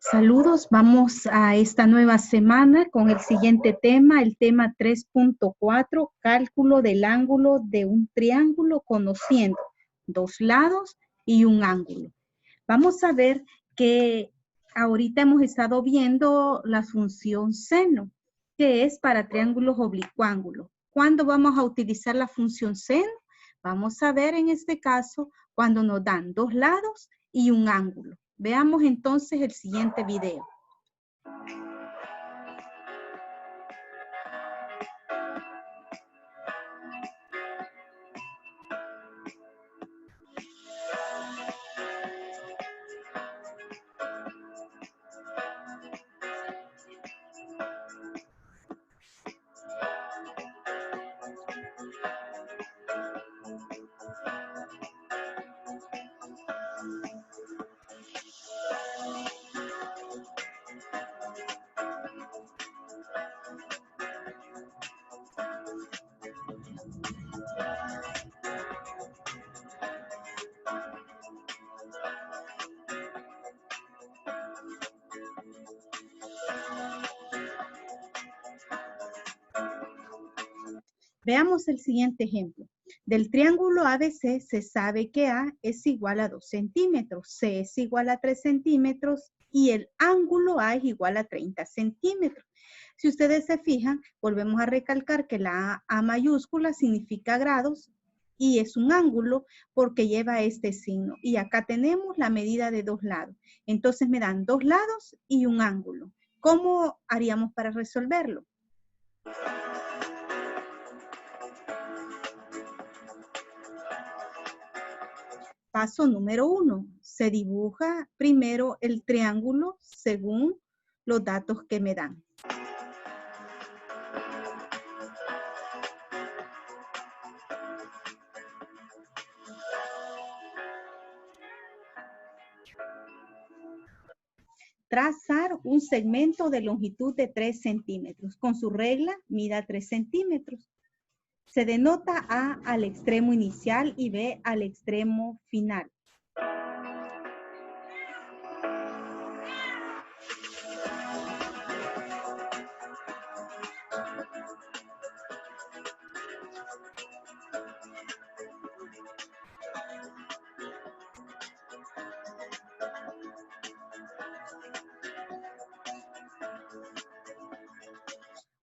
Saludos, vamos a esta nueva semana con el siguiente tema, el tema 3.4, cálculo del ángulo de un triángulo conociendo dos lados y un ángulo. Vamos a ver que ahorita hemos estado viendo la función seno, que es para triángulos oblicuángulos. ¿Cuándo vamos a utilizar la función seno? Vamos a ver en este caso cuando nos dan dos lados y un ángulo. Veamos entonces el siguiente video. Veamos el siguiente ejemplo. Del triángulo ABC se sabe que A es igual a 2 centímetros, C es igual a 3 centímetros y el ángulo A es igual a 30 centímetros. Si ustedes se fijan, volvemos a recalcar que la A mayúscula significa grados y es un ángulo porque lleva este signo. Y acá tenemos la medida de dos lados. Entonces me dan dos lados y un ángulo. ¿Cómo haríamos para resolverlo? Paso número 1. Se dibuja primero el triángulo según los datos que me dan. Trazar un segmento de longitud de 3 centímetros. Con su regla, mida 3 centímetros. Se denota A al extremo inicial y B al extremo final.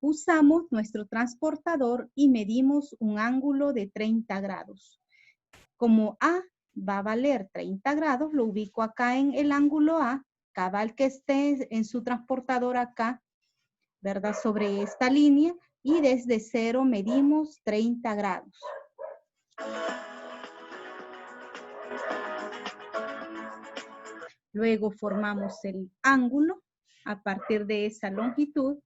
Usamos nuestro transportador y medimos un ángulo de 30 grados. Como A va a valer 30 grados, lo ubico acá en el ángulo A, cabal que esté en su transportador acá, ¿verdad? Sobre esta línea y desde cero medimos 30 grados. Luego formamos el ángulo a partir de esa longitud.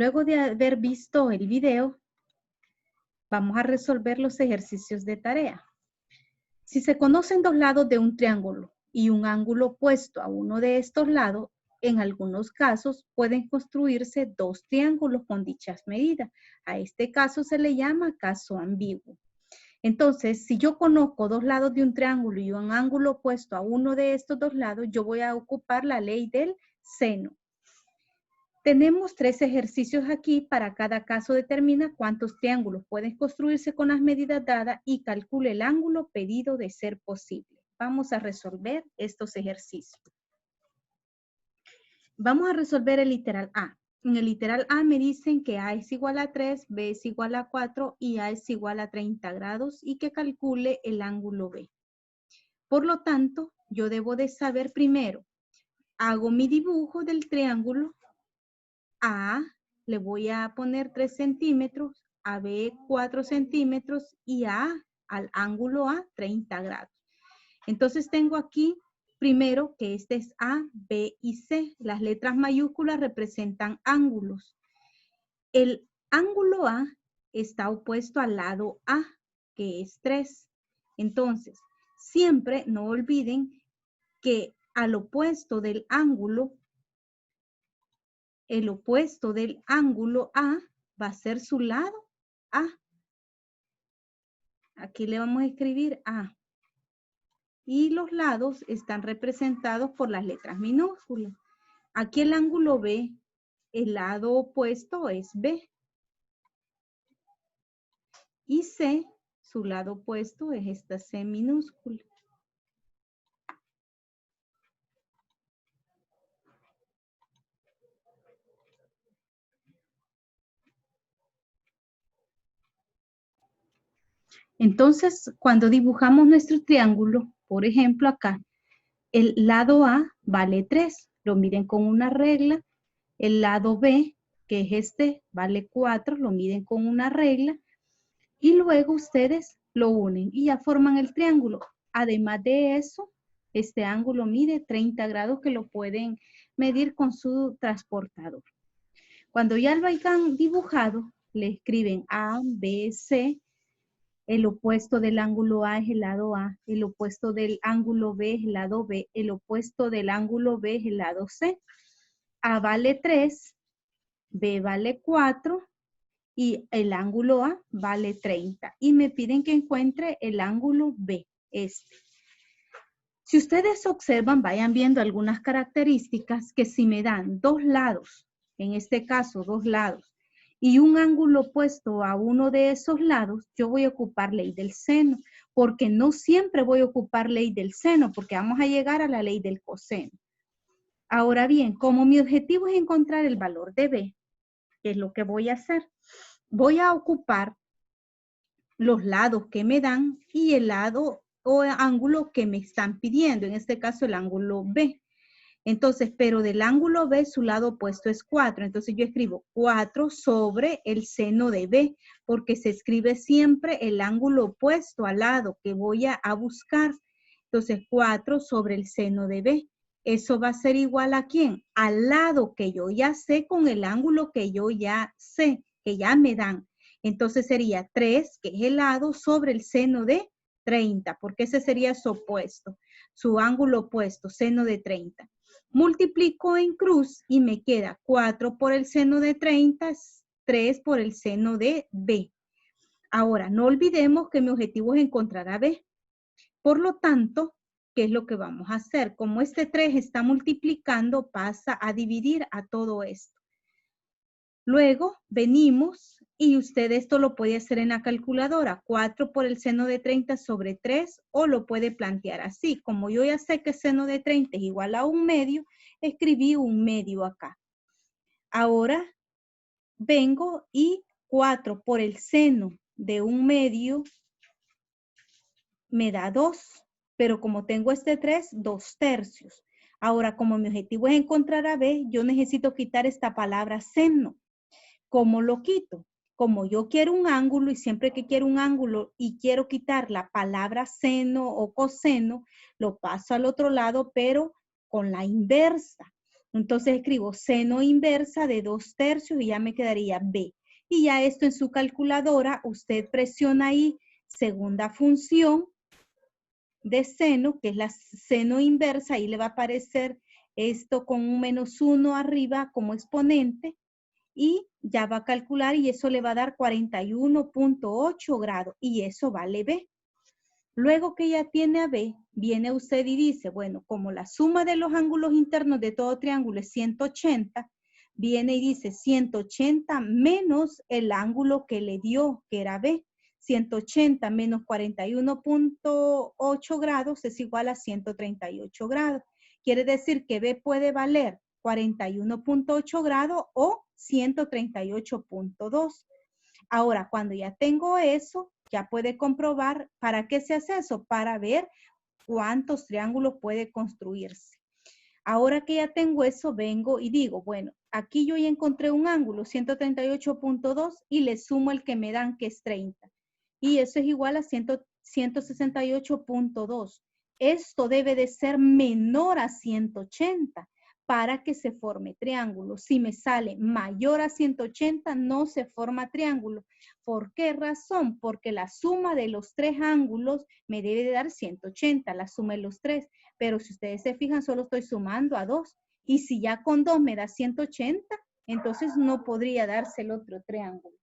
Luego de haber visto el video, vamos a resolver los ejercicios de tarea. Si se conocen dos lados de un triángulo y un ángulo opuesto a uno de estos lados, en algunos casos pueden construirse dos triángulos con dichas medidas. A este caso se le llama caso ambiguo. Entonces, si yo conozco dos lados de un triángulo y un ángulo opuesto a uno de estos dos lados, yo voy a ocupar la ley del seno. Tenemos 3 ejercicios aquí. Para cada caso determina cuántos triángulos pueden construirse con las medidas dadas y calcule el ángulo pedido de ser posible. Vamos a resolver estos ejercicios. Vamos a resolver el literal A. En el literal A me dicen que A es igual a 3, B es igual a 4 y A es igual a 30 grados y que calcule el ángulo B. Por lo tanto, yo debo de saber primero, hago mi dibujo del triángulo. A le voy a poner 3 centímetros, a B 4 centímetros y a al ángulo A 30 grados. Entonces tengo aquí primero que este es A, B y C. Las letras mayúsculas representan ángulos. El ángulo A está opuesto al lado A, que es 3. Entonces, siempre no olviden que al opuesto del ángulo, el opuesto del ángulo A va a ser su lado A. Aquí le vamos a escribir A. Y los lados están representados por las letras minúsculas. Aquí el ángulo B, el lado opuesto es B. Y C, su lado opuesto es esta C minúscula. Entonces, cuando dibujamos nuestro triángulo, por ejemplo acá, el lado A vale 3, lo miden con una regla. El lado B, que es este, vale 4, lo miden con una regla. Y luego ustedes lo unen y ya forman el triángulo. Además de eso, este ángulo mide 30 grados que lo pueden medir con su transportador. Cuando ya lo hayan dibujado, le escriben A, B, C. El opuesto del ángulo A es el lado A. El opuesto del ángulo B es el lado B. El opuesto del ángulo B es el lado C. A vale 3, B vale 4 y el ángulo A vale 30. Y me piden que encuentre el ángulo B, este. Si ustedes observan, vayan viendo algunas características que si me dan dos lados, en este caso dos lados, y un ángulo opuesto a uno de esos lados, yo voy a ocupar ley del seno, porque no siempre voy a ocupar ley del seno, porque vamos a llegar a la ley del coseno. Ahora bien, como mi objetivo es encontrar el valor de B, ¿qué es lo que voy a hacer? Voy a ocupar los lados que me dan y el lado o ángulo que me están pidiendo, en este caso el ángulo B. Entonces, pero del ángulo B su lado opuesto es 4. Entonces yo escribo 4 sobre el seno de B, porque se escribe siempre el ángulo opuesto al lado que voy a buscar. Entonces 4 sobre el seno de B. Eso va a ser igual ¿a quién? Al lado que yo ya sé con el ángulo que yo ya sé, que ya me dan. Entonces sería 3, que es el lado, sobre el seno de 30, porque ese sería su opuesto, su ángulo opuesto, seno de 30. Multiplico en cruz y me queda 4 por el seno de 30, 3 por el seno de B. Ahora, no olvidemos que mi objetivo es encontrar a B. Por lo tanto, ¿qué es lo que vamos a hacer? Como este 3 está multiplicando, pasa a dividir a todo esto. Luego venimos y usted esto lo puede hacer en la calculadora. 4 por el seno de 30 sobre 3 o lo puede plantear así. Como yo ya sé que seno de 30 es igual a 1/2, escribí 1/2 acá. Ahora vengo y 4 por el seno de 1/2 me da 2. Pero como tengo este 3, 2/3. Ahora, como mi objetivo es encontrar a B, yo necesito quitar esta palabra seno. ¿Cómo lo quito? Como yo quiero un ángulo y siempre que quiero un ángulo y quiero quitar la palabra seno o coseno, lo paso al otro lado, pero con la inversa. Entonces escribo seno inversa de 2/3 y ya me quedaría B. Y ya esto en su calculadora, usted presiona ahí segunda función de seno, que es la seno inversa, ahí le va a aparecer esto con un -1 arriba como exponente y ya va a calcular y eso le va a dar 41.8 grados y eso vale B. Luego que ya tiene a B, viene usted y dice, bueno, como la suma de los ángulos internos de todo triángulo es 180, viene y dice 180 menos el ángulo que le dio, que era B. 180 menos 41.8 grados es igual a 138 grados. Quiere decir que B puede valer 41.8 grados o 138.2. Ahora, cuando ya tengo eso, ya puede comprobar para qué se hace eso, para ver cuántos triángulos puede construirse. Ahora que ya tengo eso, vengo y digo, bueno, aquí yo ya encontré un ángulo, 138.2, y le sumo el que me dan, que es 30. Y eso es igual a 168.2. Esto debe de ser menor a 180 para que se forme triángulo. Si me sale mayor a 180, no se forma triángulo. ¿Por qué razón? Porque la suma de los tres ángulos me debe de dar 180, la suma de los tres. Pero si ustedes se fijan, solo estoy sumando a 2. Y si ya con 2 me da 180, entonces no podría darse el otro triángulo.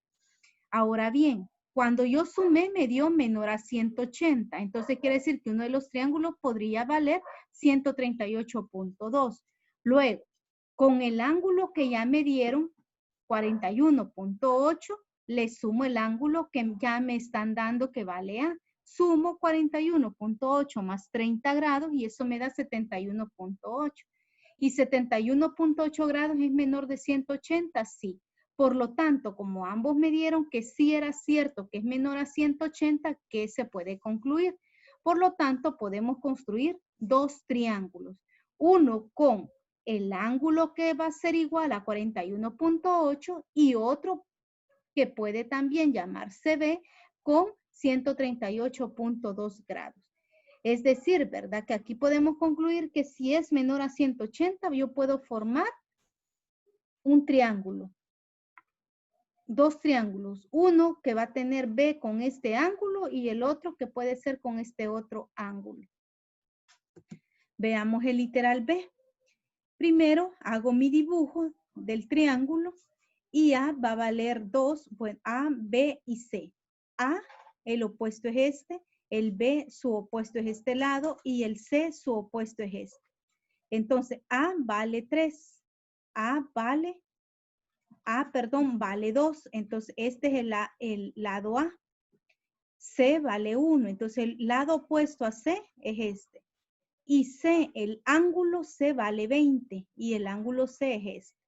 Ahora bien, cuando yo sumé me dio menor a 180. Entonces quiere decir que uno de los triángulos podría valer 138.2. Luego, con el ángulo que ya me dieron, 41.8, le sumo el ángulo que ya me están dando que vale A. Sumo 41.8 más 30 grados y eso me da 71.8. ¿Y 71.8 grados es menor de 180? Sí. Por lo tanto, como ambos me dieron que sí era cierto que es menor a 180, ¿qué se puede concluir? Por lo tanto, podemos construir dos triángulos. Uno con el ángulo que va a ser igual a 41.8 y otro que puede también llamarse B con 138.2 grados. Es decir, ¿verdad? Que aquí podemos concluir que si es menor a 180, yo puedo formar un triángulo. Dos triángulos, uno que va a tener B con este ángulo y el otro que puede ser con este otro ángulo. Veamos el literal B. Primero hago mi dibujo del triángulo y A va a valer 2, bueno, A, B y C. A, el opuesto es este, el B, su opuesto es este lado y el C, su opuesto es este. Entonces, A vale 3, vale 2. Entonces, este es el lado A. C vale 1. Entonces, el lado opuesto a C es este. Y C, el ángulo C vale 20. Y el ángulo C es este.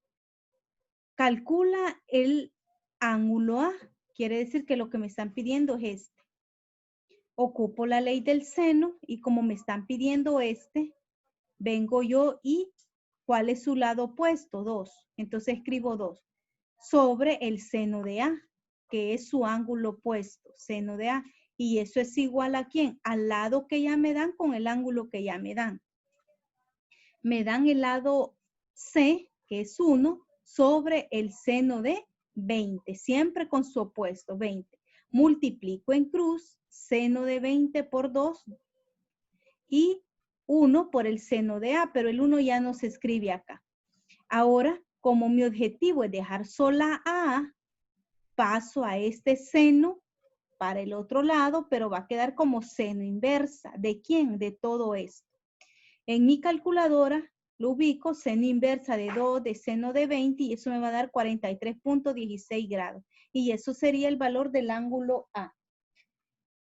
Calcula el ángulo A. Quiere decir que lo que me están pidiendo es este. Ocupo la ley del seno y como me están pidiendo este, vengo yo y ¿cuál es su lado opuesto? 2. Entonces, escribo 2. Sobre el seno de A, que es su ángulo opuesto, seno de A. Y eso es igual a ¿quién? Al lado que ya me dan con el ángulo que ya me dan. Me dan el lado C, que es 1, sobre el seno de 20, siempre con su opuesto, 20. Multiplico en cruz, seno de 20 por 2 y 1 por el seno de A, pero el 1 ya no se escribe acá. Ahora, como mi objetivo es dejar sola A, paso a este seno para el otro lado, pero va a quedar como seno inversa. ¿De quién? De todo esto. En mi calculadora lo ubico, seno inversa de 2 de seno de 20 y eso me va a dar 43.16 grados. Y eso sería el valor del ángulo A.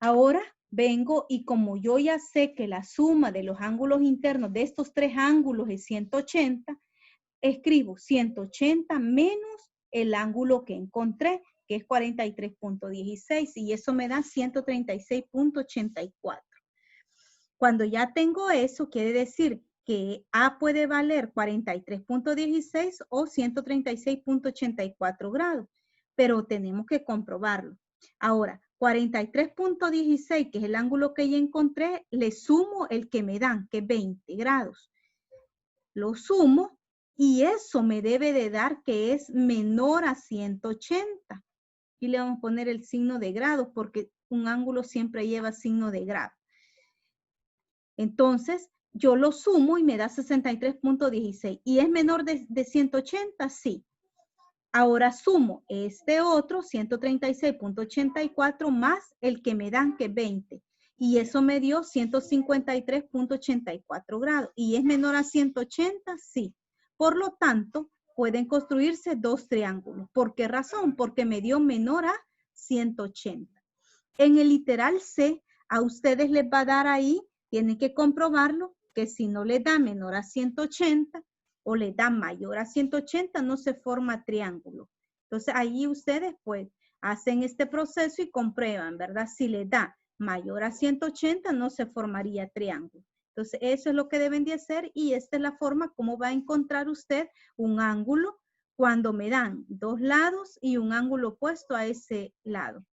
Ahora vengo y como yo ya sé que la suma de los ángulos internos de estos tres ángulos es 180, escribo 180 menos el ángulo que encontré, que es 43.16 y eso me da 136.84. Cuando ya tengo eso, quiere decir que A puede valer 43.16 o 136.84 grados, pero tenemos que comprobarlo. Ahora, 43.16, que es el ángulo que ya encontré, le sumo el que me dan, que es 20 grados. Lo sumo Y eso me debe de dar que es menor a 180. Y le vamos a poner el signo de grado porque un ángulo siempre lleva signo de grado. Entonces, yo lo sumo y me da 63.16. ¿Y es menor de 180? Sí. Ahora sumo este otro, 136.84, más el que me dan, que es 20. Y eso me dio 153.84 grados. ¿Y es menor a 180? Sí. Por lo tanto, pueden construirse dos triángulos. ¿Por qué razón? Porque me dio menor a 180. En el literal C, a ustedes les va a dar ahí, tienen que comprobarlo, que si no les da menor a 180 o les da mayor a 180, no se forma triángulo. Entonces, ahí ustedes pues hacen este proceso y comprueban, ¿verdad? Si les da mayor a 180, no se formaría triángulo. Entonces, eso es lo que deben de hacer y esta es la forma como va a encontrar usted un ángulo cuando me dan dos lados y un ángulo opuesto a ese lado.